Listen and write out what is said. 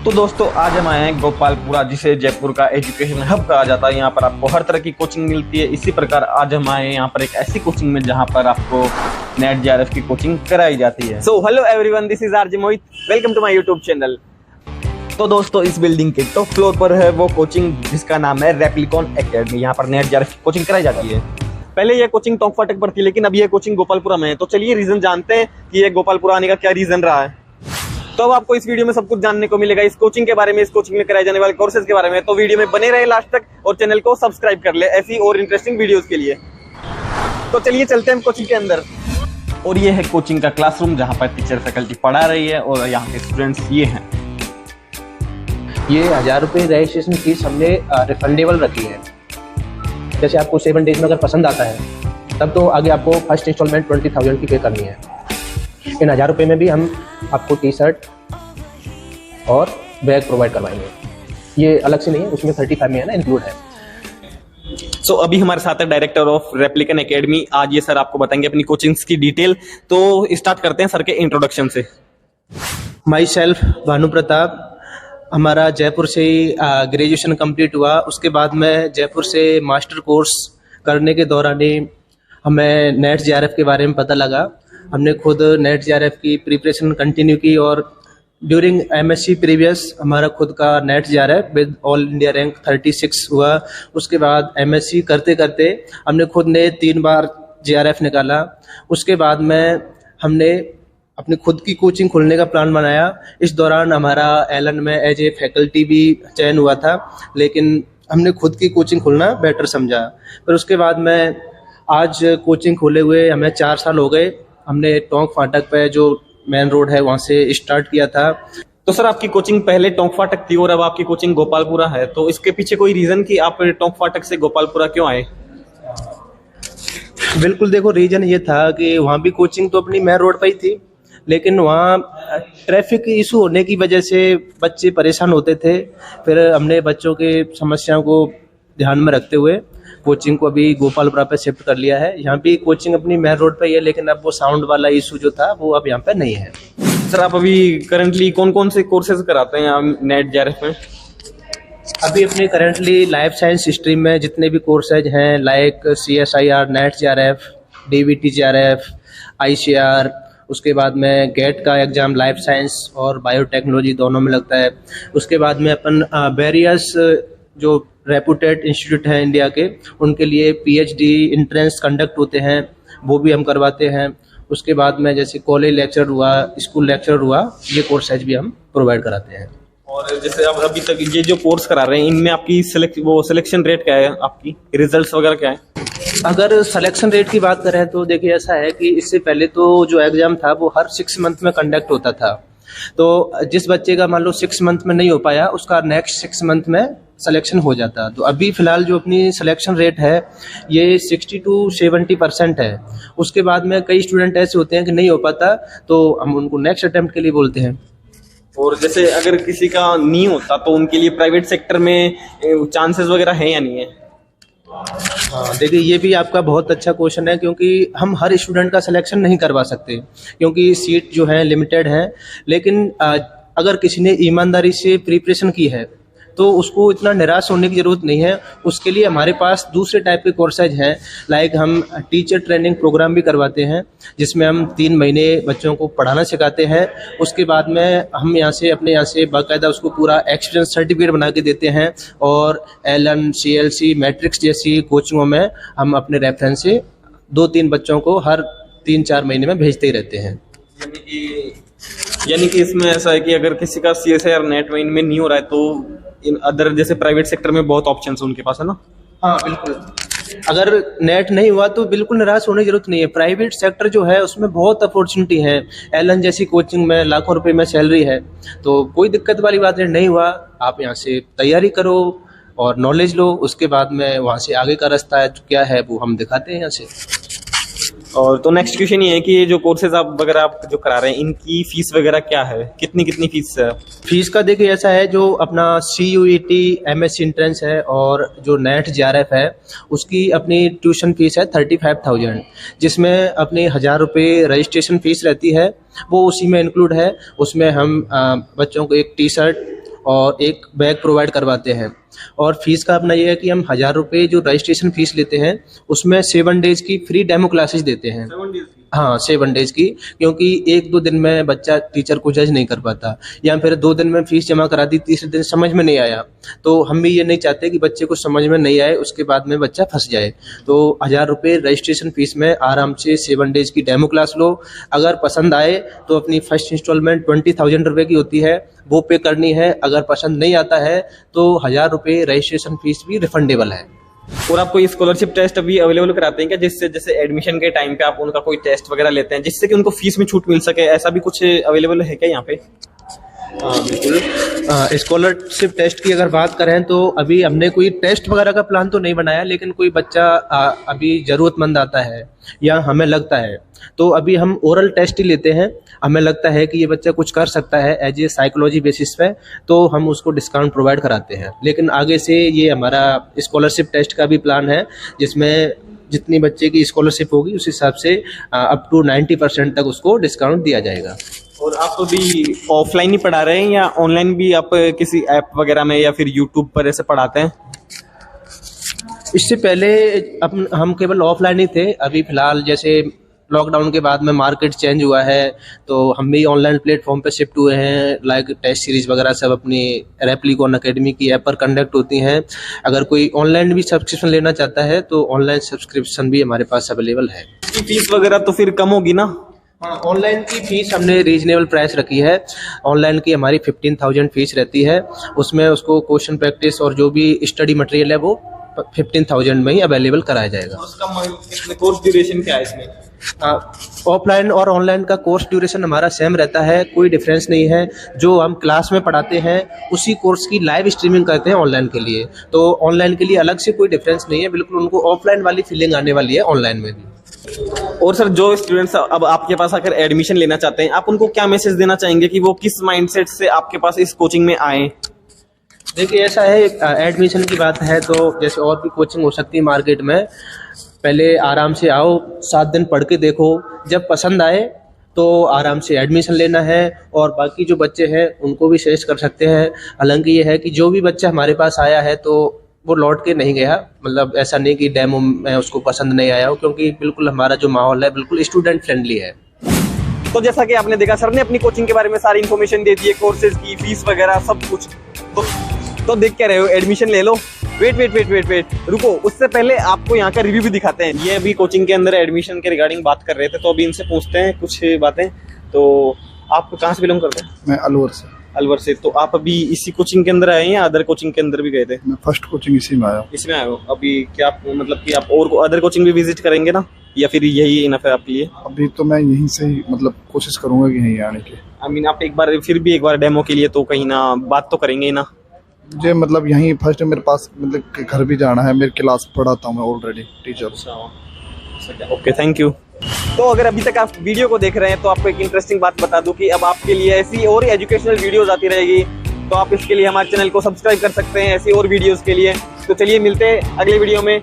तो दोस्तों आज हम आए हैं गोपालपुरा, जिसे जयपुर का एजुकेशन हब कहा जाता है। यहाँ पर आपको हर तरह की कोचिंग मिलती है। इसी प्रकार आज हम आए हैं यहाँ पर एक ऐसी कोचिंग में जहाँ पर आपको नेट जेआरएफ की कोचिंग कराई जाती है। So hello everyone, this is RJ Mohit, welcome to my YouTube channel. तो दोस्तों इस बिल्डिंग के टॉप फ्लोर पर है वो कोचिंग जिसका नाम है रेप्लिकॉन एकेडमी। यहाँ पर नेट जेआरएफ की कोचिंग कराई जाती है। पहले ये कोचिंग टोंक फाटक पर थी, लेकिन अब ये कोचिंग गोपालपुरा में है। तो चलिए रीजन जानते हैं कि ये गोपालपुरा आने का क्या रीजन रहा है। तो अब आपको इस वीडियो में सब कुछ जानने को मिलेगा, इस कोचिंग के बारे में, इस कोचिंग में कराए जाने वाले कोर्सेज के बारे में। तो वीडियो में बने रहे लास्ट तक और चैनल को सब्सक्राइब कर ले ऐसी और इंटरेस्टिंग वीडियोस के लिए। तो चलिए चलते हैं कोचिंग के अंदर। और ये है कोचिंग का क्लासरूम जहाँ पर टीचर फैकल्टी पढ़ा रही है और यहाँ के स्टूडेंट्स ये हैं। ये 1000 रुपये रजिस्ट्रेशन फीस हमने रिफंडेबल रखी है। जैसे आपको 7 डेज में अगर पसंद आता है तब तो आगे आपको फर्स्ट इंस्टॉलमेंट 20,000 की पे करनी है। इन 1000 रुपये में भी हम आपको टी शर्ट और बैग प्रोवाइड करवाएंगे। ये अलग से नहीं है, उसमें 35 में है ना, इंक्लूड है। सो अभी हमारे साथ है डायरेक्टर ऑफ रेप्लिकन एकेडमी। आज ये सर आपको बताएंगे अपनी कोचिंग्स की डिटेल। तो स्टार्ट करते हैं सर के इंट्रोडक्शन से। माई सेल्फ भानु प्रताप, हमारा जयपुर से ही ग्रेजुएशन कंप्लीट हुआ। उसके बाद में जयपुर से मास्टर कोर्स करने के दौरान ही हमें नेट जेआरएफ के बारे में पता लगा। हमने खुद नेट जेआरएफ की प्रिपरेशन कंटिन्यू की और ड्यूरिंग एमएससी प्रीवियस हमारा खुद का net JRF with all India rank 36 हुआ। उसके बाद एमएससी करते करते हमने खुद ने 3 बार जेआरएफ निकाला। उसके बाद में हमने अपनी खुद की कोचिंग खोलने का प्लान बनाया। इस दौरान हमारा एलन में एज ए फैकल्टी भी चयन हुआ था, लेकिन हमने खुद की कोचिंग खोलना बेटर समझा। फिर उसके बाद में आज कोचिंग खोले हुए हमें 4 साल हो गए। हमने टोंक फाटक पे जो मेन रोड है वहाँ से स्टार्ट किया था। तो सर आपकी कोचिंग पहले टोंक फाटक थी और अब आपकी कोचिंग गोपालपुरा है, तो इसके पीछे कोई रीजन कि आप टोंक फाटक से गोपालपुरा क्यों आए? बिल्कुल, देखो रीजन ये था कि वहाँ भी कोचिंग तो अपनी मेन रोड पर ही थी, लेकिन वहाँ ट्रैफिक इशू होने की वजह से बच्चे परेशान होते थे। फिर हमने बच्चों के समस्याओं को ध्यान में रखते हुए कोचिंग को अभी गोपालपुरा पे शिफ्ट कर लिया है। यहाँ भी कोचिंग अपनी मेन रोड पे ही है, लेकिन अब वो साउंड वाला इशू जो था वो अब यहाँ पे नहीं है। सर आप अभी करंटली कौन कौन से कोर्सेज कराते हैं नेट जेआरएफ में? अभी अपने करंटली लाइफ साइंस स्ट्रीम में जितने भी कोर्सेज हैं, like CSIR, net JRF, DVT JRF, ICR, उसके बाद में गेट का एग्जाम लाइफ साइंस और बायोटेक्नोलॉजी दोनों में लगता है। उसके बाद में अपन वेरियस जो रेपुटेड इंस्टीट्यूट हैं इंडिया के, उनके लिए PhD इंट्रेंस कंडक्ट होते हैं, वो भी हम करवाते हैं। उसके बाद में जैसे कॉलेज लेक्चर हुआ, स्कूल लेक्चर हुआ, ये कोर्सेज भी हम प्रोवाइड कराते हैं। और जैसे अब अभी तक ये जो कोर्स करा रहे हैं इनमें आपकी सिलेक्शन रेट क्या है, आपकी रिजल्ट्स वगैरह क्या है? अगर सिलेक्शन रेट की बात करें तो देखिए ऐसा है कि इससे पहले तो जो एग्जाम था वो हर 6 मंथ में कंडक्ट होता था। तो जिस बच्चे का मान लो 6 मंथ में नहीं हो पाया, उसका नेक्स्ट 6 मंथ में सिलेक्शन हो जाता। तो अभी फिलहाल जो अपनी सिलेक्शन रेट है ये 60 to 70% है। उसके बाद में कई स्टूडेंट ऐसे होते हैं कि नहीं हो पाता, तो हम उनको नेक्स्ट अटेम्प्ट के लिए बोलते हैं। और जैसे अगर किसी का नहीं होता तो उनके लिए प्राइवेट सेक्टर में चांसेस वगैरह हैं या नहीं है? हाँ, देखिए ये भी आपका बहुत अच्छा क्वेश्चन है, क्योंकि हम हर स्टूडेंट का सिलेक्शन नहीं करवा सकते, क्योंकि सीट जो है लिमिटेड है। लेकिन अगर किसी ने ईमानदारी से प्रिपरेशन की है तो उसको इतना निराश होने की ज़रूरत नहीं है। उसके लिए हमारे पास दूसरे टाइप के कोर्सेज हैं, लाइक हम टीचर ट्रेनिंग प्रोग्राम भी करवाते हैं, जिसमें हम 3 महीने बच्चों को पढ़ाना सिखाते हैं। उसके बाद में हम यहाँ से अपने यहाँ से बाकायदा उसको पूरा एक्सपीरियंस सर्टिफिकेट बना के देते हैं। और एलन, CLC, मैट्रिक्स जैसी कोचिंगों में हम अपने रेफरेंस से 2-3 बच्चों को हर 3-4 महीने में भेजते ही रहते हैं। यानी कि इसमें ऐसा है कि अगर किसी का CSIR नेट में इनमें नहीं हो रहा है तो इन अदर जैसे प्राइवेट सेक्टर में बहुत ऑप्शंस उनके पास है ना? हाँ बिल्कुल, अगर नेट नहीं हुआ तो बिल्कुल निराश होने की जरूरत नहीं है। प्राइवेट सेक्टर जो है उसमें बहुत अपॉर्चुनिटी है। एलन जैसी कोचिंग में लाखों रुपए में सैलरी है, तो कोई दिक्कत वाली बात नहीं हुआ। आप यहाँ से तैयारी करो और नॉलेज लो, उसके बाद में वहाँ से आगे का रास्ता है क्या है वो हम दिखाते हैं यहाँ से। और तो नेक्स्ट क्वेश्चन ये है कि ये जो कोर्सेज आप वगैरह आप जो करा रहे हैं इनकी फीस वगैरह क्या है, कितनी फीस है? फीस का देखिए ऐसा है, जो अपना CUET MSc इंट्रेंस है और जो नेट जेआरएफ है उसकी अपनी ट्यूशन फीस है 35,000, जिसमें अपनी 1000 रुपये रजिस्ट्रेशन फीस रहती है, वो उसी में इंक्लूड है। उसमें हम बच्चों को एक टी शर्ट और एक बैग प्रोवाइड करवाते हैं। और फीस का अपना ये है कि हम 1000 रुपये जो रजिस्ट्रेशन फीस लेते हैं उसमें 7 डेज की फ्री डेमो क्लासेस देते हैं। 7 डेज की? हाँ 7 डेज की, क्योंकि 1-2 दिन में बच्चा टीचर को जज नहीं कर पाता, या फिर 2 दिन में फीस जमा करा दी, तीसरे दिन समझ में नहीं आया, तो हम भी ये नहीं चाहते कि बच्चे को समझ में नहीं आए उसके बाद में बच्चा फंस जाए। तो 1000 रुपये रजिस्ट्रेशन फीस में आराम से 7 डेज की डेमो क्लास लो। अगर पसंद आए तो अपनी फर्स्ट इंस्टॉलमेंट 20,000 रुपये की होती है, वो पे करनी है। अगर पसंद नहीं आता है तो 1000 रुपये रजिस्ट्रेशन फीस भी रिफंडेबल है। और आप कोई स्कॉलरशिप टेस्ट अभी अवेलेबल कराते हैं क्या, जिससे जैसे एडमिशन के टाइम पे आप उनका कोई टेस्ट वगैरह लेते हैं जिससे कि उनको फीस में छूट मिल सके, ऐसा भी कुछ अवेलेबल है क्या यहाँ पे? हाँ बिल्कुल। स्कॉलरशिप टेस्ट की अगर बात करें तो अभी हमने कोई टेस्ट वगैरह का प्लान तो नहीं बनाया, लेकिन कोई बच्चा अभी ज़रूरतमंद आता है या हमें लगता है तो अभी हम ओरल टेस्ट ही लेते हैं। हमें लगता है कि ये बच्चा कुछ कर सकता है एज ए साइकोलॉजी बेसिस पे, तो हम उसको डिस्काउंट प्रोवाइड कराते हैं। लेकिन आगे से ये हमारा स्कॉलरशिप टेस्ट का भी प्लान है, जिसमें जितनी बच्चे की स्कॉलरशिप होगी उस हिसाब से अप टू 90% तक उसको डिस्काउंट दिया जाएगा। और आप अभी ऑफलाइन ही पढ़ा रहे हैं या ऑनलाइन भी आप किसी ऐप वगैरह में या फिर यूट्यूब पर ऐसे पढ़ाते हैं? इससे पहले हम केवल ऑफलाइन ही थे। अभी फिलहाल जैसे लॉकडाउन के बाद में मार्केट चेंज हुआ है तो हम भी ऑनलाइन प्लेटफॉर्म पे शिफ्ट हुए हैं। लाइक टेस्ट सीरीज वगैरह सब अपनी रेप्लिकॉन अकेडमी की ऐप पर कंडक्ट होती हैं। अगर कोई ऑनलाइन भी सब्सक्रिप्शन लेना चाहता है तो ऑनलाइन सब्सक्रिप्शन भी हमारे पास अवेलेबल है। फीस वगैरह तो फिर कम होगी ना? हाँ, ऑनलाइन की फीस हमने रीजनेबल प्राइस रखी है। ऑनलाइन की हमारी 15,000 फीस रहती है। उसमें उसको क्वेश्चन प्रैक्टिस और जो भी स्टडी मटेरियल है वो 15,000 में ही अवेलेबल कराया जाएगा। उसका कोर्स ड्यूरेशन क्या है इसमें? ऑफलाइन और ऑनलाइन का कोर्स ड्यूरेशन हमारा सेम रहता है, कोई डिफरेंस नहीं है। जो हम क्लास में पढ़ाते हैं उसी कोर्स की लाइव स्ट्रीमिंग करते हैं ऑनलाइन के लिए, तो ऑनलाइन के लिए अलग से कोई डिफरेंस नहीं है। बिल्कुल उनको ऑफलाइन वाली फीलिंग आने वाली है ऑनलाइन में भी। और सर जो स्टूडेंट्स अब आपके पास आकर एडमिशन लेना चाहते हैं, आप उनको क्या मैसेज देना चाहेंगे कि वो किस माइंडसेट से आपके पास इस कोचिंग में आए? देखिए ऐसा है, एडमिशन की बात है तो जैसे और भी कोचिंग हो सकती है मार्केट में। पहले आराम से आओ, 7 दिन पढ़ के देखो, जब पसंद आए तो आराम से एडमिशन लेना है। और बाकी जो बच्चे हैं उनको भी सजेस्ट कर सकते हैं। हालांकि ये है कि जो भी बच्चा हमारे पास आया है तो वो लौट के नहीं गया, मतलब ऐसा नहीं कि डेमो में उसको पसंद नहीं आया हो, क्योंकि बिल्कुल हमारा जो माहौल है बिल्कुल स्टूडेंट फ्रेंडली है। तो जैसा कि आपने देखा सर ने अपनी कोचिंग के बारे में सारी इन्फॉर्मेशन दे दी है, कोर्सेज की, फीस वगैरह सब कुछ। तो देख क्या रहे हो, एडमिशन ले लो। वेट रुको, उससे पहले आपको यहाँ का रिव्यू भी दिखाते हैं। ये अभी कोचिंग के अंदर एडमिशन के रिगार्डिंग बात कर रहे थे, तो अभी इनसे पूछते हैं कुछ बातें। तो आप कहाँ से बिलोंग करते हैं? मैं अलवर से। अलवर से। तो आप अभी इसी कोचिंग के अंदर आए हैं या अदर कोचिंग के अंदर भी गए थे? मैं फर्स्ट कोचिंग इसी में आया हूँ। इसमें आए हो? अभी क्या आप मतलब कि आप और अदर कोचिंग भी विजिट करेंगे ना, या फिर यही इनफ है आपके लिए? अभी तो मैं यहीं से ही मतलब कोशिश करूंगा कि यहीं आने की। आई मीन आप एक बार डेमो के लिए तो कहीं ना बात तो करेंगे ना? मुझे मतलब यहीं फर्स्ट मेरे पास मतलब घर भी जाना है, मेरी क्लास पढ़ाता हूँ मैं already teacher. Okay, thank you. तो अगर अभी तक आप वीडियो को देख रहे हैं तो आपको एक इंटरेस्टिंग बात बता दूं कि अब आपके लिए ऐसी और एजुकेशनल वीडियोस आती रहेगी, तो आप इसके लिए हमारे चैनल को सब्सक्राइब कर सकते हैं ऐसी और वीडियोस के लिए। तो चलिए मिलते हैं अगले वीडियो में।